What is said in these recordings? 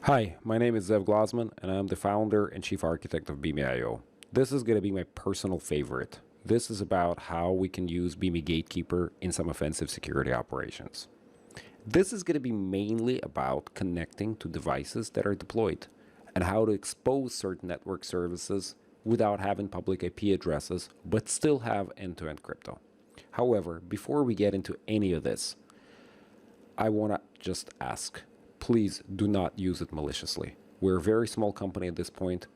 Hi, my name is Zev Glazman, and I'm the founder and chief architect of Beame.io. This is going to be my personal favorite. This is about how we can use Beame-Gatekeeper in some offensive security operations. This is going to be mainly about connecting to devices that are deployed and how to expose certain network services without having public IP addresses, but still have end-to-end crypto. However, before we get into any of this, I want to just ask, please do not use it maliciously. We're a very small company at this point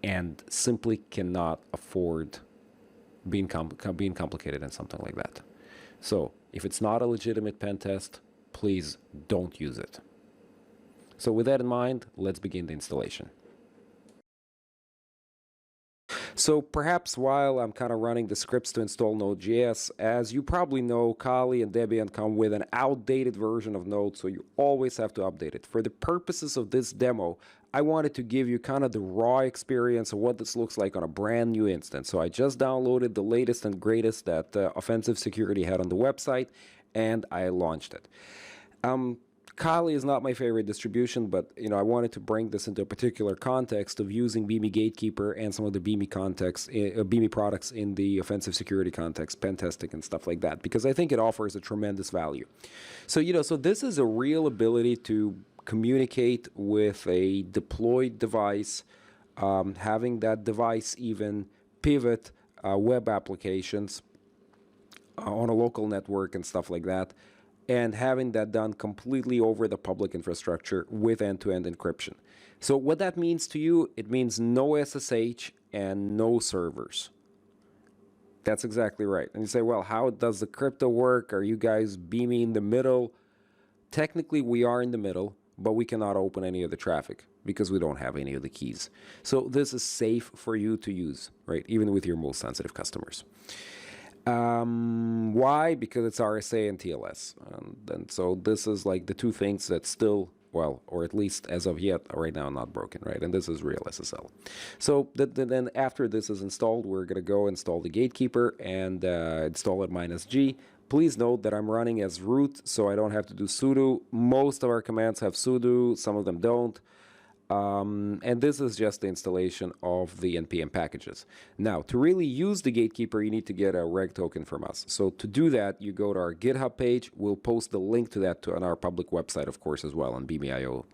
and simply cannot afford being complicated in something like that. So if it's not a legitimate pen test, please don't use it. So with that in mind, let's begin the installation. So perhaps while I'm kind of running the scripts to install Node.js, as you probably know, Kali and Debian come with an outdated version of Node, so you always have to update it. For the purposes of this demo, I wanted to give you kind of the raw experience of what this looks like on a brand new instance. So I just downloaded the latest and greatest that Offensive Security had on the website, and I launched it. Kali is not my favorite distribution, but I wanted to bring this into a particular context of using Beame-Gatekeeper and some of the Beame products in the offensive security context, pen testing and stuff like that, because I think it offers a tremendous value. So so this is a real ability to communicate with a deployed device, having that device even pivot web applications on a local network and stuff like that, and having that done completely over the public infrastructure with end-to-end encryption. So what that means to you, it means no SSH and no servers. That's exactly right. And you say, well, how does the crypto work? Are you guys Beame in the middle? Technically, we are in the middle, but we cannot open any of the traffic because we don't have any of the keys. So this is safe for you to use, right? Even with your most sensitive customers. Why? Because it's RSA and TLS. And so this is like the two things that still, well, or at least as of yet, right now, not broken, right? And this is real SSL. So then after this is installed, we're going to go install the Gatekeeper and install it -G. Please note that I'm running as root, so I don't have to do sudo. Most of our commands have sudo, some of them don't. And this is just the installation of the NPM packages. Now, to really use the Gatekeeper, you need to get a reg token from us. So to do that, you go to our GitHub page. We'll post the link to that on our public website, of course, as well, on Beame.io,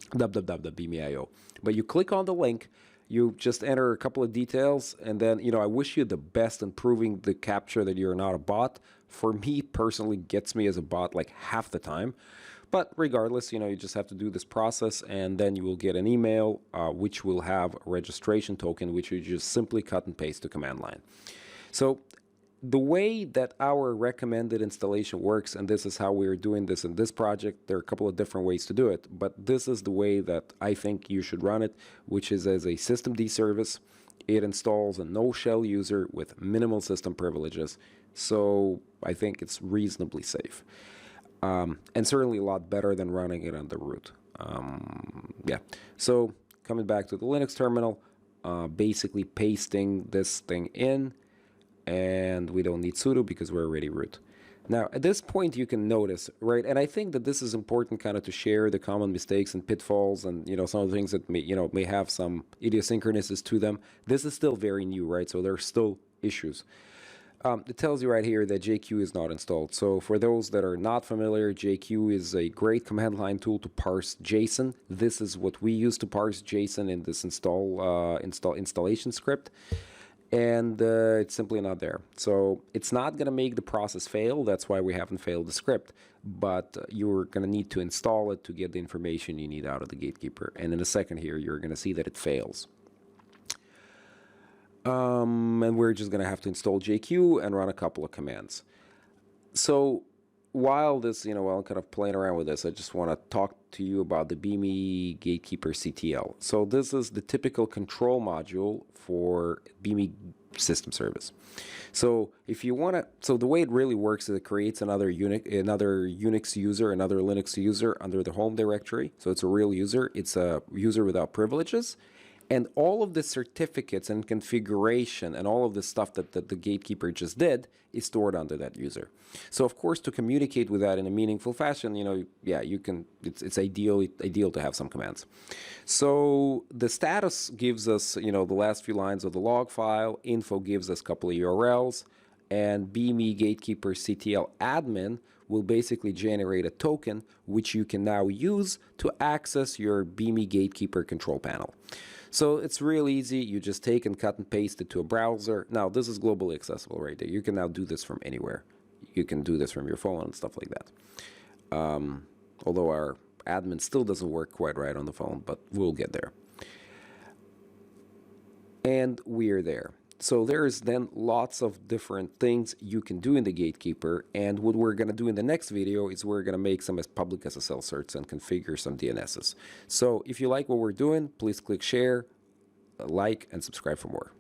www.beame.io. But you click on the link, you just enter a couple of details, and then, I wish you the best in proving the capture that you're not a bot. For me, personally, gets me as a bot like half the time. But regardless, you just have to do this process, and then you will get an email which will have a registration token, which you just simply cut and paste to command line. So the way that our recommended installation works, and this is how we're doing this in this project, there are a couple of different ways to do it, but this is the way that I think you should run it, which is as a systemd service. It installs a no-shell user with minimal system privileges, so I think it's reasonably safe. And certainly a lot better than running it on the root. Yeah, so coming back to the Linux terminal, basically pasting this thing in, and we don't need sudo because we're already root. Now, at this point, you can notice, right, and I think that this is important kind of to share the common mistakes and pitfalls and, some of the things that may have some idiosyncrasies to them. This is still very new, right, so there are still issues. It tells you right here that JQ is not installed. So for those that are not familiar, JQ is a great command line tool to parse JSON. This is what we use to parse JSON in this installation script. And it's simply not there. So it's not going to make the process fail. That's why we haven't failed the script. But you're going to need to install it to get the information you need out of the Gatekeeper. And in a second here, you're going to see that it fails. And we're just going to have to install JQ and run a couple of commands. So while this, while I'm kind of playing around with this, I just want to talk to you about the Beame-Gatekeeper CTL. So this is the typical control module for Beame system service. So if you want to, so the way it really works is it creates another Unix user, another Linux user under the home directory. So it's a real user. It's a user without privileges. And all of the certificates and configuration and all of the stuff that the gatekeeper just did is stored under that user. So of course, to communicate with that in a meaningful fashion, yeah, you can. It's ideal to have some commands. So the status gives us, the last few lines of the log file. Info gives us a couple of URLs, and Beame-Gatekeeper CTL admin will basically generate a token which you can now use to access your Beame-Gatekeeper control panel. So it's real easy. You just take and cut and paste it to a browser. Now, this is globally accessible right there. You can now do this from anywhere. You can do this from your phone and stuff like that. Although our admin still doesn't work quite right on the phone, but we'll get there. And we're there. So there's then lots of different things you can do in the Gatekeeper, and what we're going to do in the next video is we're going to make some public SSL certs and configure some DNSs. So if you like what we're doing, please click share, like, and subscribe for more.